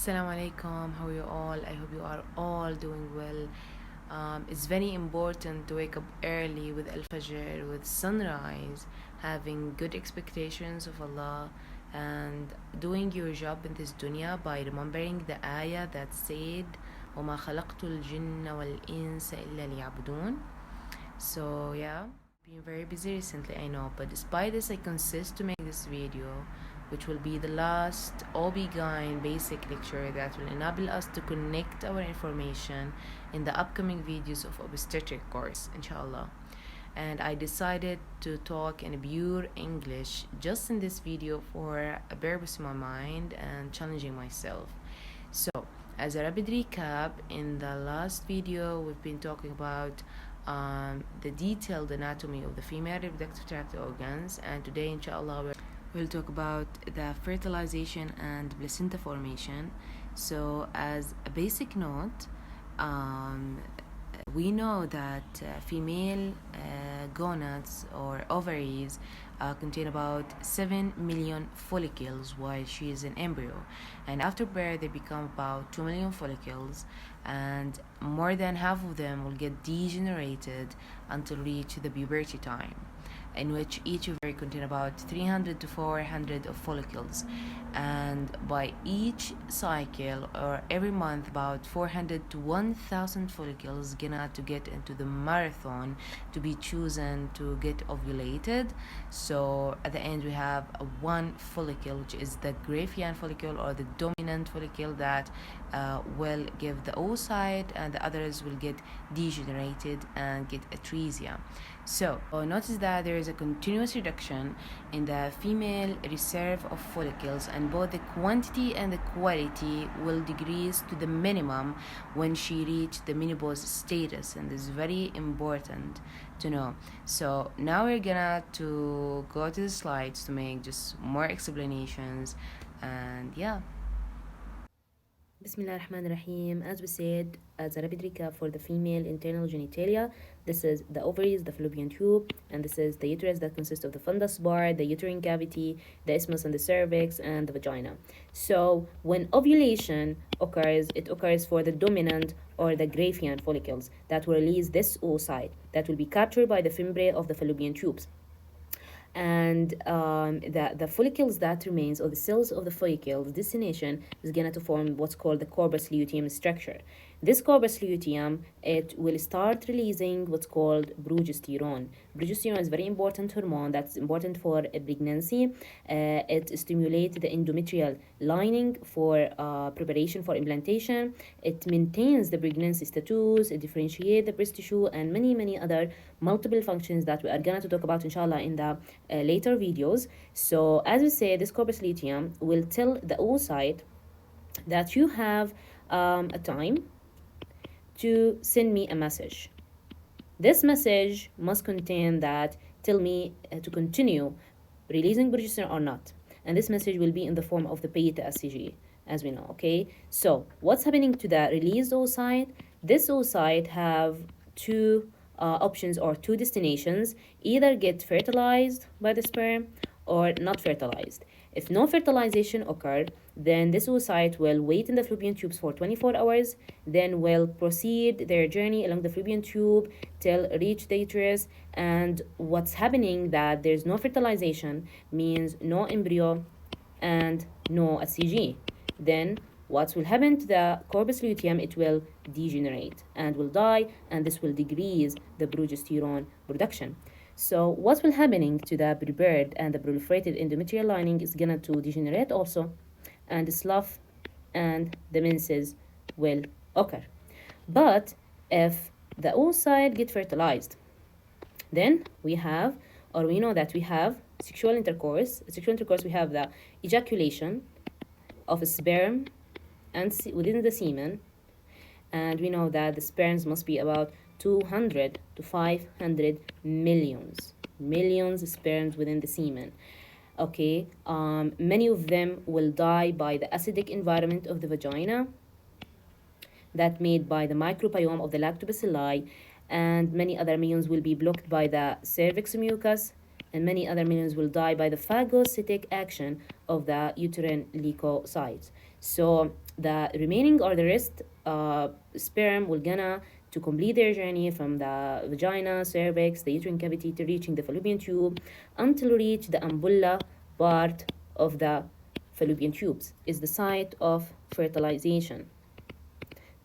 Assalamu alaikum, how are you all? I hope you are all doing well. It's very important to wake up early with Al Fajr, with sunrise, having good expectations of Allah, and doing your job in this dunya by remembering the ayah that said, وَمَا خَلَقْتُ الْجِنَّ وَالْإِنسَ إِلَّا لِيَعْبُدُونَ. So, yeah, been very busy recently, I know, but despite this, I consist to make this video, which will be the last OB-GYN basic lecture that will enable us to connect our information in the upcoming videos of obstetric course, inshallah. And I decided to talk in pure English just in this video for a purpose in my mind and challenging myself. So, as a rapid recap, in the last video, we've been talking about the detailed anatomy of the female reproductive tract organs, and today, inshallah, we'll talk about the fertilization and placenta formation. So, as a basic note, we know that female gonads or ovaries contain about 7 million follicles while she is an embryo, and after birth they become about 2 million follicles, and more than half of them will get degenerated until reach the puberty time, in which each ovary contain about 300 to 400 of follicles, and by each cycle or every month about 400 to 1000 follicles gonna to get into the marathon to be chosen to get ovulated. So at the end we have one follicle, which is the Graafian follicle or the dominant follicle that will give the oocyte, and the others will get degenerated and get atresia. So notice that there is a continuous reduction in the female reserve of follicles, and both the quantity and the quality will decrease to the minimum when she reaches the menopause status, and this is very important to know. So now we're gonna to go to the slides to make just more explanations, and yeah. Bismillah ar-Rahman ar-Rahim. As we said, as a rapid recap for the female internal genitalia, this is the ovaries, the fallopian tube, and this is the uterus that consists of the fundus bar, the uterine cavity, the isthmus and the cervix, and the vagina. So when ovulation occurs, it occurs for the dominant or the Graafian follicles that will release this oocyte that will be captured by the fimbriae of the fallopian tubes. And the follicles that remains, or the cells of the follicles, destination is going to form what's called the corpus luteum structure. This corpus luteum, it will start releasing what's called progesterone. Progesterone is a very important hormone that's important for pregnancy. It stimulates the endometrial lining for preparation for implantation. It maintains the pregnancy status, it differentiates the breast tissue, and many other multiple functions that we are going to talk about inshallah in the later videos. So as we say, this corpus luteum will tell the oocyte that you have a time to send me a message. This message must contain that tell me to continue releasing progesterone or not, and this message will be in the form of the beta HCG, as we know. Okay, so what's happening to the released oocyte? This oocyte have two options or two destinations: either get fertilized by the sperm or not fertilized. If no fertilization occurred, then this oocyte will wait in the fallopian tubes for 24 hours, then will proceed their journey along the fallopian tube till reach the uterus. And what's happening that there's no fertilization means no embryo and no HCG. Then what will happen to the corpus luteum? It will degenerate and will die, and this will decrease the progesterone production. So what will happening to the prepared and the proliferated endometrial lining is gonna to degenerate also, and the slough and the menses will occur. But if the oocyte get fertilized, then we have, or we know that we have sexual intercourse. Sexual intercourse, we have the ejaculation of a sperm and within the semen, and we know that the sperms must be about 200 to 500 millions sperms within the semen. Okay, many of them will die by the acidic environment of the vagina that made by the microbiome of the lactobacilli, and many other millions will be blocked by the cervix mucus, and many other millions will die by the phagocytic action of the uterine leukocytes. So the remaining or the rest sperm will gonna to complete their journey from the vagina, cervix, the uterine cavity to reaching the fallopian tube until reach the ampulla part of the fallopian tubes is the site of fertilization,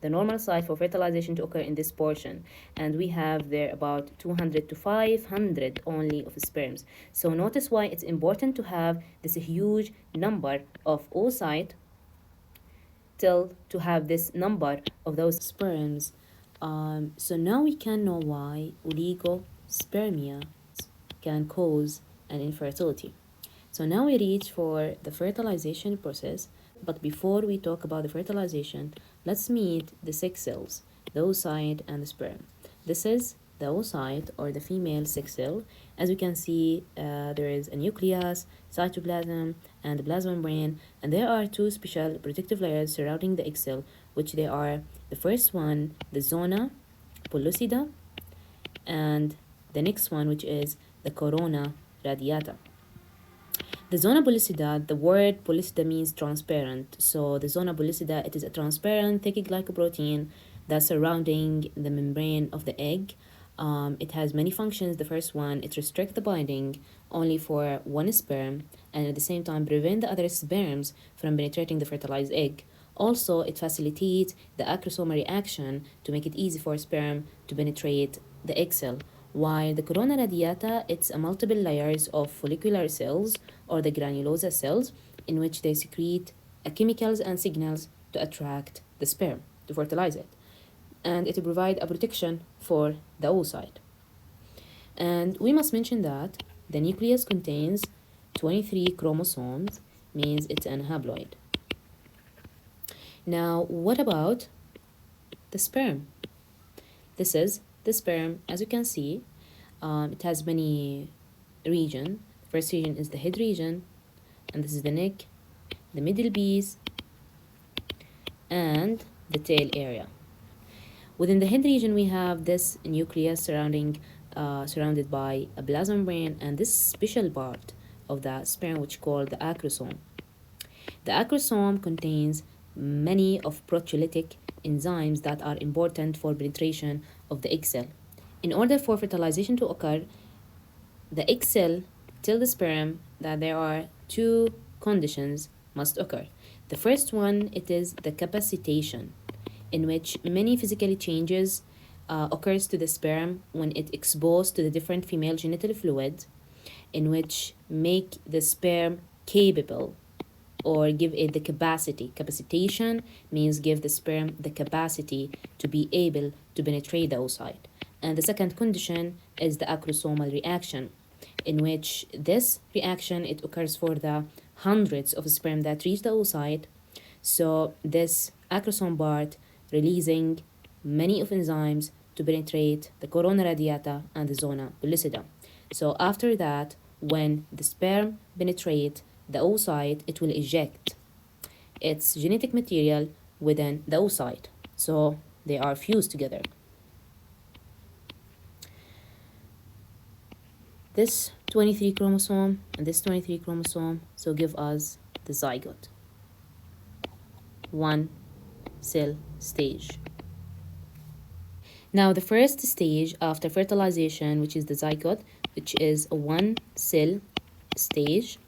the normal site for fertilization to occur in this portion, and we have there about 200 to 500 only of sperms. So notice why it's important to have this huge number of oocyte till to have this number of those sperms. So now we can know why oligospermia can cause an infertility. So now we reach for the fertilization process, but before we talk about the fertilization, let's meet the sex cells, the oocyte and the sperm. This is the oocyte or the female sex cell. As you can see, there is a nucleus, cytoplasm, and the plasma membrane, and there are two special protective layers surrounding the egg cell, which they are the first one, the zona pellucida, and the next one, which is the corona radiata. The zona pellucida, the word pellucida means transparent. So the zona pellucida, it is a transparent, thick glycoprotein that's surrounding the membrane of the egg. It has many functions. The first one, it restricts the binding only for one sperm and at the same time prevent the other sperms from penetrating the fertilized egg. Also, it facilitates the acrosomal reaction to make it easy for sperm to penetrate the egg cell. While the corona radiata, it's a multiple layers of follicular cells or the granulosa cells in which they secrete chemicals and signals to attract the sperm to fertilize it. And it provide a protection for the oocyte. And we must mention that the nucleus contains 23 chromosomes, means it's an haploid. Now, what about the sperm? This is the sperm. As you can see, it has many regions. The first region is the head region, and this is the neck, the middle piece, and the tail area. Within the head region, we have this nucleus surrounded by a plasma membrane, and this special part of the sperm, which is called the acrosome. The acrosome contains many of proteolytic enzymes that are important for penetration of the egg cell. In order for fertilization to occur, the egg cell tell the sperm that there are two conditions must occur. The first one, it is the capacitation, in which many physical changes occurs to the sperm when it exposed to the different female genital fluid, in which make the sperm capable or give it the capacity. Capacitation means give the sperm the capacity to be able to penetrate the oocyte. And the second condition is the acrosomal reaction, in which this reaction, it occurs for the hundreds of sperm that reach the oocyte. So this acrosome part releasing many of enzymes to penetrate the corona radiata and the zona pellucida. So after that, when the sperm penetrate the oocyte, it will eject its genetic material within the oocyte. So they are fused together. This 23 chromosome and this 23 chromosome, so give us the zygote. One cell stage. Now the first stage after fertilization, which is the zygote, which is a one cell stage,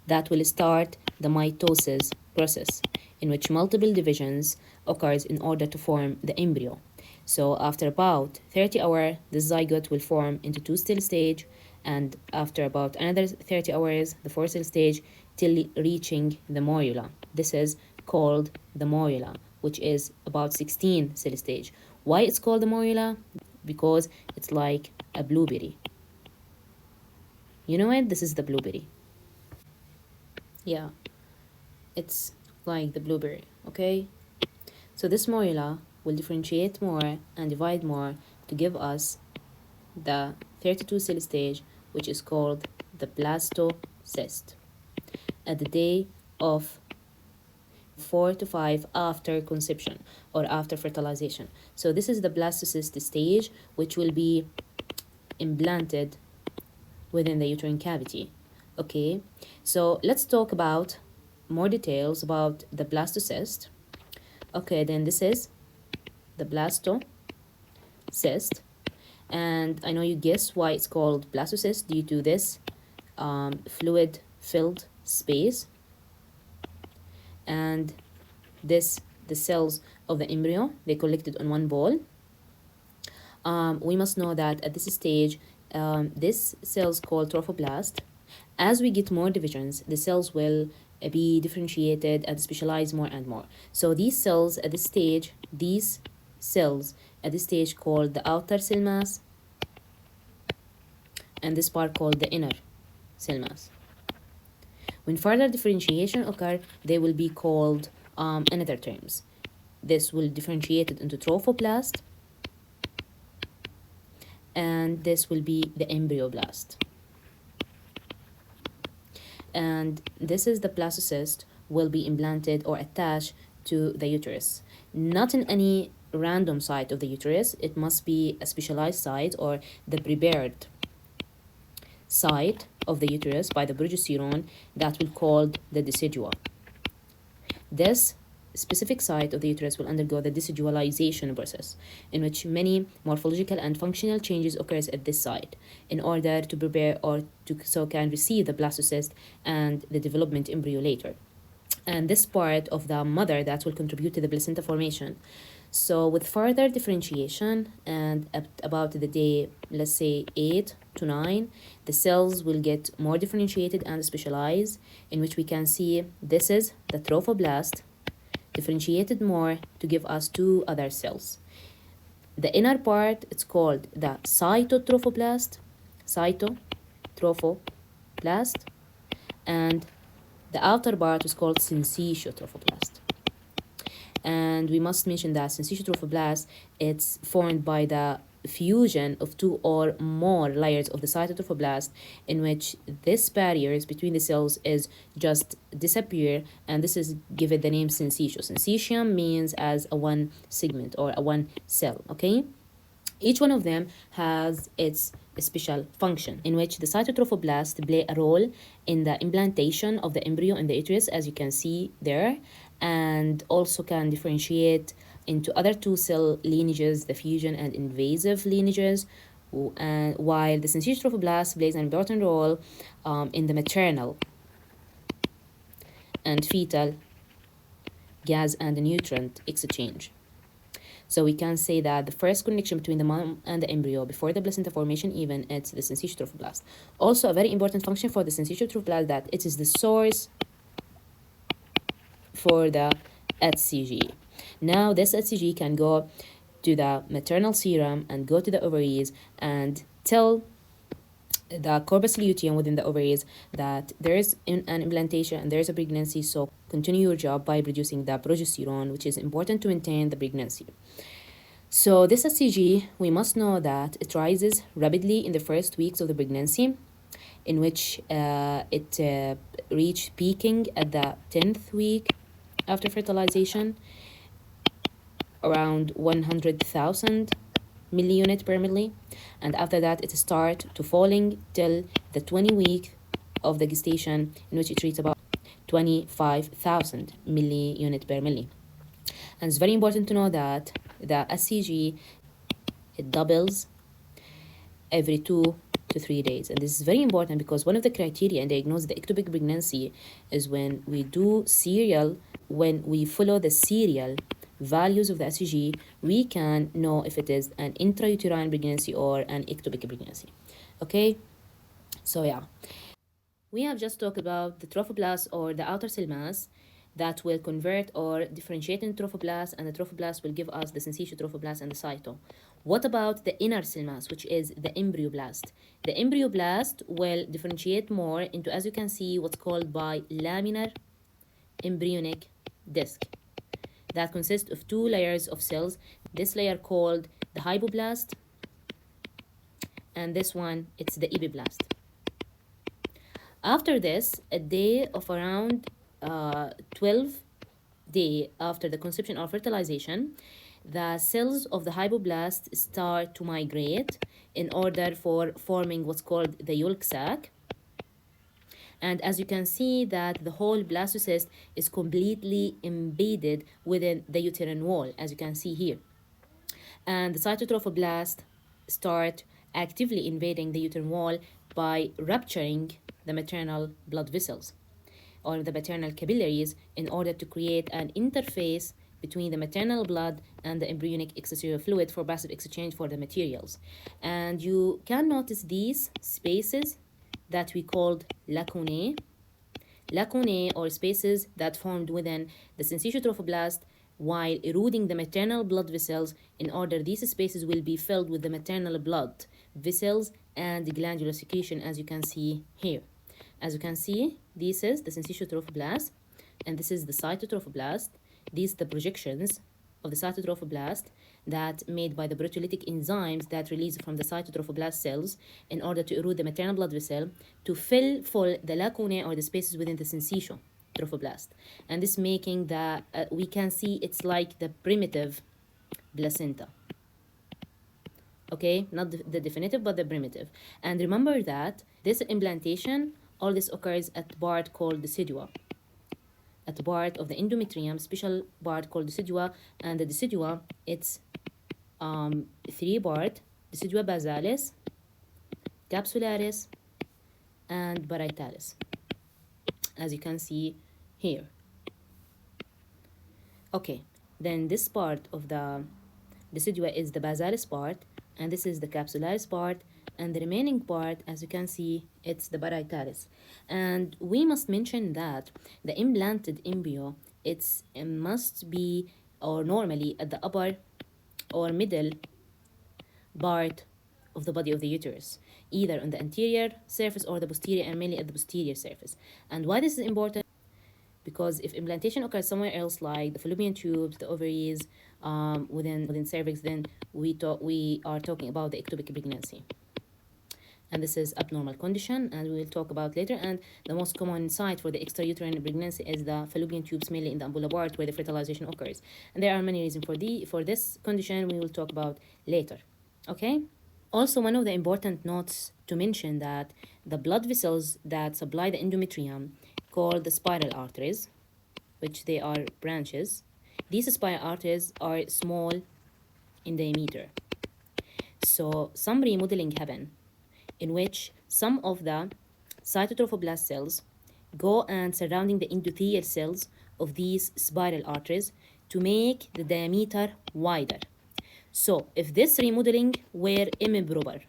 that will start the mitosis process, in which multiple divisions occurs in order to form the embryo. So after about 30 hours, the zygote will form into two cell stage, and after about another 30 hours, the four cell stage, till reaching the morula. This is called the morula, which is about 16 cell stage. Why it's called the morula? Because it's like a blueberry. You know it? This is the blueberry. Yeah, it's like the blueberry, okay? So this morula will differentiate more and divide more to give us the 32 cell stage, which is called the blastocyst, at the day of 4 to 5 after conception or after fertilization. So this is the blastocyst stage, which will be implanted within the uterine cavity. Okay, so let's talk about more details about the blastocyst. Okay, then this is the blastocyst. And I know you guess why it's called blastocyst, due to this fluid filled space. And this, the cells of the embryo, they collected on one ball. We must know that at this stage, this cells called trophoblast. As we get more divisions, the cells will be differentiated and specialized more and more. So these cells at this stage, called the outer cell mass, and this part called the inner cell mass. When further differentiation occur, they will be called in other terms. This will differentiate it into trophoblast, and this will be the embryoblast. And this is the blastocyst will be implanted or attached to the uterus. Not in any random site of the uterus, it must be a specialized site or the prepared site of the uterus by the progesterone that will called the decidua. This specific site of the uterus will undergo the decidualization process, in which many morphological and functional changes occurs at this site in order to prepare or to so can receive the blastocyst and the development embryo later. And this part of the mother that will contribute to the placenta formation. So with further differentiation and at about the day, let's say 8 to 9, the cells will get more differentiated and specialized, in which we can see this is the trophoblast differentiated more to give us two other cells. The inner part, it's called the cytotrophoblast, and the outer part is called syncytiotrophoblast. And we must mention that syncytiotrophoblast, it's formed by the fusion of two or more layers of the cytotrophoblast, in which this barriers between the cells is just disappear, and this is given the name syncytium. Syncytium means as a one segment or a one cell. Okay, each one of them has its special function, in which the cytotrophoblast play a role in the implantation of the embryo in the uterus, as you can see there, and also can differentiate into other two cell lineages, the fusion and invasive lineages, and while the syncytotrophoblast plays an important role in the maternal and fetal gas and nutrient exchange. So we can say that the first connection between the mom and the embryo before the placenta formation even, it's the syncytotrophoblast. Also a very important function for the syncytotrophoblast, that it is the source for the HCG. Now this HCG can go to the maternal serum and go to the ovaries and tell the corpus luteum within the ovaries that there is an implantation and there is a pregnancy, so continue your job by producing the progesterone, which is important to maintain the pregnancy. So this HCG, we must know that it rises rapidly in the first weeks of the pregnancy, in which it reach peaking at the 10th week after fertilization, around 100,000 milliunit per milli, and after that it start to falling till the 20 week of the gestation, in which it reaches about 25,000 milliunit per milli. And it's very important to know that the SCG, it doubles every 2 to 3 days. And this is very important because one of the criteria in diagnosing the ectopic pregnancy is when we follow the serial values of the SCG, we can know if it is an intrauterine pregnancy or an ectopic pregnancy. Okay, so yeah, we have just talked about the trophoblast or the outer cell mass that will convert or differentiate into trophoblast, and the trophoblast will give us the syncytotrophoblast and the cyto. What about the inner cell mass, which is the embryoblast? The embryoblast will differentiate more into, as you can see, what's called by laminar embryonic disc that consists of two layers of cells. This layer called the hypoblast, and this one, it's the epiblast. After this, a day of around 12 days after the conception or fertilization, the cells of the hypoblast start to migrate in order for forming what's called the yolk sac. And as you can see that the whole blastocyst is completely embedded within the uterine wall, as you can see here. And the cytotrophoblast start actively invading the uterine wall by rupturing the maternal blood vessels or the maternal capillaries in order to create an interface between the maternal blood and the embryonic extracellular fluid for passive exchange for the materials. And you can notice these spaces that we called lacunae, or spaces that formed within the syncytiotrophoblastic while eroding the maternal blood vessels. In order, these spaces will be filled with the maternal blood vessels and glandular secretion, as you can see here. As you can see, this is the syncytiotrophoblastic and this is the cytotrophoblast. These are the projections of the cytotrophoblast that made by the proteolytic enzymes that release from the cytotrophoblast cells in order to erode the maternal blood vessel to fill full the lacunae or the spaces within the syncytiotrophoblastic. And this making the, we can see it's like the primitive placenta. Okay, not the definitive, but the primitive. And remember that this implantation, all this occurs at the part called decidua, at the part of the endometrium, special part called decidua, and the decidua, it's three part: decidua basalis, capsularis, and parietalis, as you can see here. Okay, then this part of the decidua is the basalis part, and this is the capsularis part, and the remaining part, as you can see, it's the parietalis. And we must mention that the implanted embryo, it must be, or normally at the upper or middle part of the body of the uterus, either on the anterior surface or the posterior, and mainly at the posterior surface. And why this is important? Because if implantation occurs somewhere else, like the fallopian tubes, the ovaries, within cervix, then we are talking about the ectopic pregnancy. And this is abnormal condition, and we will talk about later. And the most common site for the extrauterine pregnancy is the fallopian tubes, mainly in the umbilical part where the fertilization occurs. And there are many reasons for this condition we will talk about later. Okay. Also, one of the important notes to mention that the blood vessels that supply the endometrium, called the spiral arteries, which they are branches, these spiral arteries are small in diameter. So some remodeling happen in which some of the cytotrophoblast cells go and surrounding the endothelial cells of these spiral arteries to make the diameter wider. So if this remodeling were improper,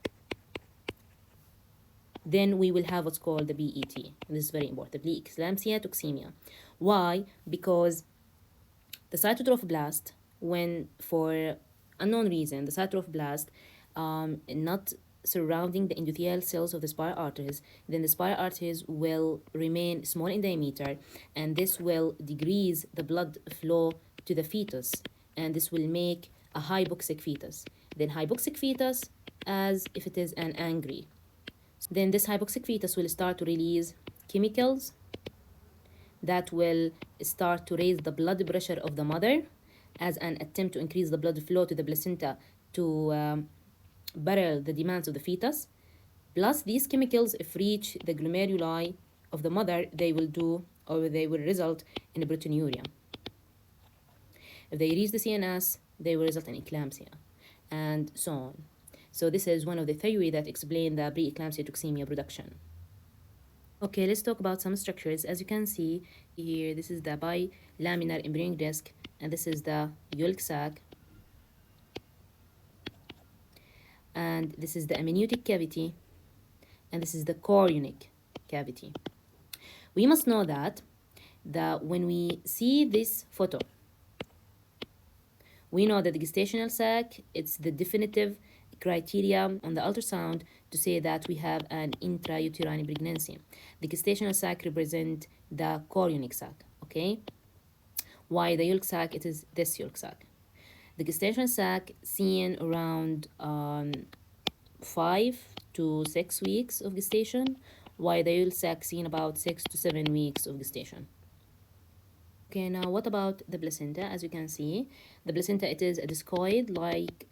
then we will have what's called the BET. And this is very important, preeclampsia toxemia. Why? Because the cytotrophoblast, when for unknown reason, the cytotrophoblast not surrounding the endothelial cells of the spiral arteries, then the spiral arteries will remain small in diameter, and this will decrease the blood flow to the fetus, and this will make a hypoxic fetus. Then hypoxic fetus, as if it is an angry. Then this hypoxic fetus will start to release chemicals that will start to raise the blood pressure of the mother as an attempt to increase the blood flow to the placenta to barrel the demands of the fetus. Plus, these chemicals, if reach the glomeruli of the mother, they will result in a proteinuria. If they reach the CNS, they will result in eclampsia, and so on. So this is one of the theory that explain the preeclampsia toxemia production. Okay, let's talk about some structures. As you can see here, this is the bilaminar embryonic disc, and this is the yolk sac, and this is the amniotic cavity, and this is the chorionic cavity. We must know that when we see this photo, we know that the gestational sac, it's the definitive criteria on the ultrasound to say that we have an intrauterine pregnancy. The gestational sac represent the chorionic sac, okay? Why the yolk sac? It is this yolk sac. The gestational sac seen around 5 to 6 weeks of gestation, while the yolk sac seen about 6 to 7 weeks of gestation. Okay, now what about the placenta? As you can see, the placenta, it is a discoid-like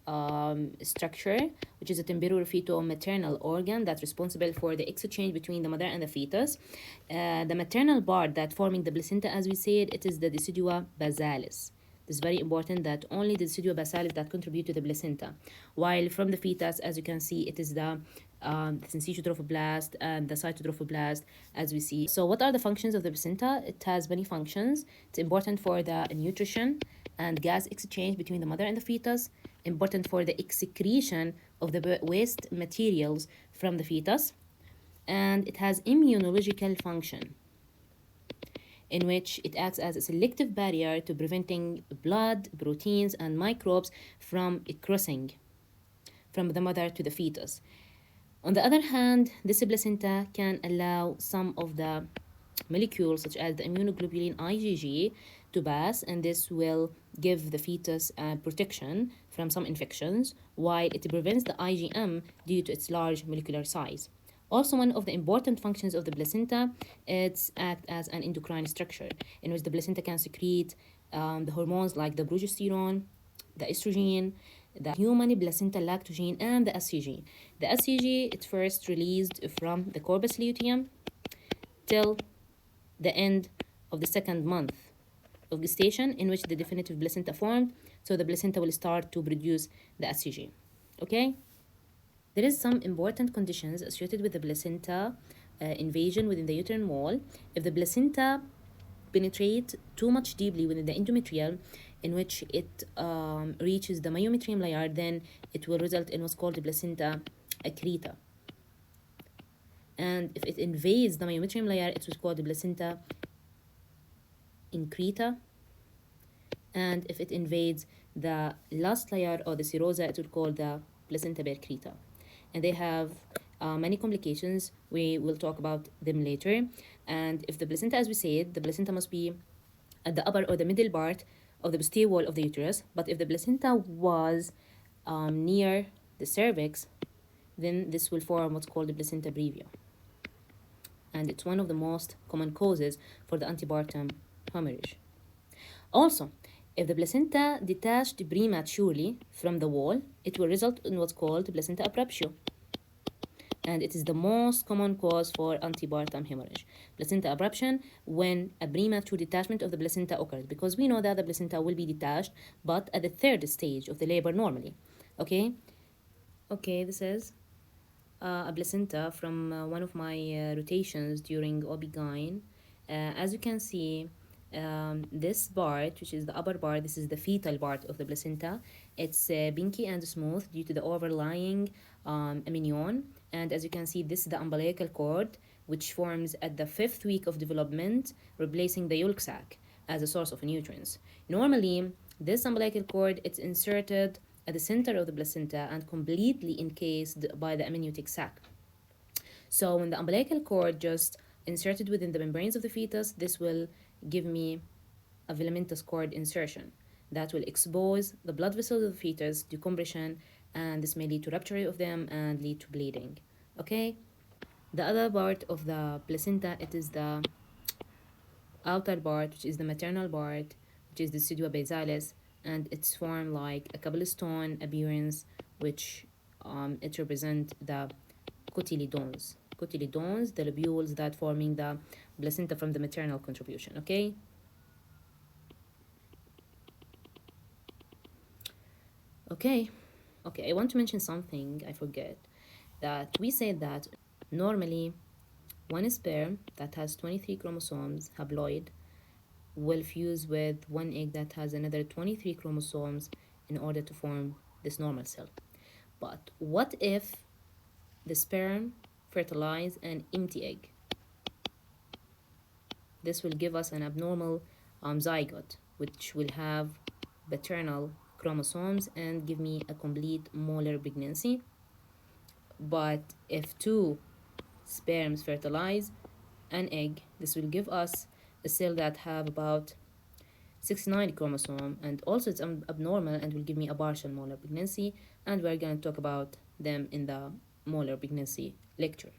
structure, which is a temporal feto-maternal organ that's responsible for the exchange between the mother and the fetus. The maternal part that forming the placenta, as we said, it is the decidua basalis. It's very important that only the decidua basalis that contribute to the placenta, while from the fetus, as you can see, it is the syncytiotropoblast and the cytotropoblast, as we see. So what are the functions of the placenta? It has many functions. It's important for the nutrition and gas exchange between the mother and the fetus, important for the excretion of the waste materials from the fetus, and it has immunological function in which it acts as a selective barrier to preventing blood, proteins, and microbes from crossing from the mother to the fetus. On the other hand, this placenta can allow some of the molecules, such as the immunoglobulin IgG, to pass, and this will give the fetus protection from some infections, while it prevents the IgM due to its large molecular size. Also, one of the important functions of the placenta is act as an endocrine structure, in which the placenta can secrete the hormones like the progesterone, the estrogen, the human placenta lactogen, and the SCG. The SCG is first released from the corpus luteum till the end of the second month of gestation, in which the definitive placenta formed. So the placenta will start to produce the SCG. Okay? There is some important conditions associated with the placenta invasion within the uterine wall. If the placenta penetrate too much deeply within the endometrium, in which it reaches the myometrium layer, then it will result in what's called the placenta accreta. And if it invades the myometrium layer, it's what's called the placenta increta. And if it invades the last layer or the serosa, it will call the placenta percreta. And they have many complications. We will talk about them later. And if the placenta, as we said, the placenta must be at the upper or the middle part of the posterior wall of the uterus. But if the placenta was near the cervix, then this will form what's called the placenta previa. And it's one of the most common causes for the antepartum hemorrhage. Also, if the placenta detached prematurely from the wall, it will result in what's called placenta abruptio. And it is the most common cause for antepartum hemorrhage. Placenta abruption, when a premature detachment of the placenta occurs, because we know that the placenta will be detached, but at the third stage of the labor normally. Okay? Okay, this is a placenta from one of my rotations during OB-GYN. As you can see, this part, which is the upper part, this is the fetal part of the placenta. It's pinky and smooth due to the overlying amnion. And as you can see, this is the umbilical cord, which forms at the 5th week of development, replacing the yolk sac as a source of nutrients. Normally, this umbilical cord, it's inserted at the center of the placenta and completely encased by the amniotic sac. So when the umbilical cord just inserted within the membranes of the fetus, this will give me a filamentous cord insertion that will expose the blood vessels of the fetus to compression, and this may lead to rupture of them and lead to bleeding. Okay? The other part of the placenta, it is the outer part, which is the maternal part, which is the decidua basalis, and it's formed like a cobblestone appearance, which it represents the cotyledons. Cotyledons, the lobules that forming the placenta from the maternal contribution. Okay. Okay. Okay. I want to mention something I forget, that we said that normally one sperm that has 23 chromosomes haploid will fuse with one egg that has another 23 chromosomes in order to form this normal cell. But what if the sperm fertilize an empty egg? This will give us an abnormal zygote, which will have paternal chromosomes and give me a complete molar pregnancy. But if two sperms fertilize an egg, this will give us a cell that have about 69 chromosome, and also it's abnormal and will give me a partial molar pregnancy, and we're going to talk about them in the molar pregnancy lecture.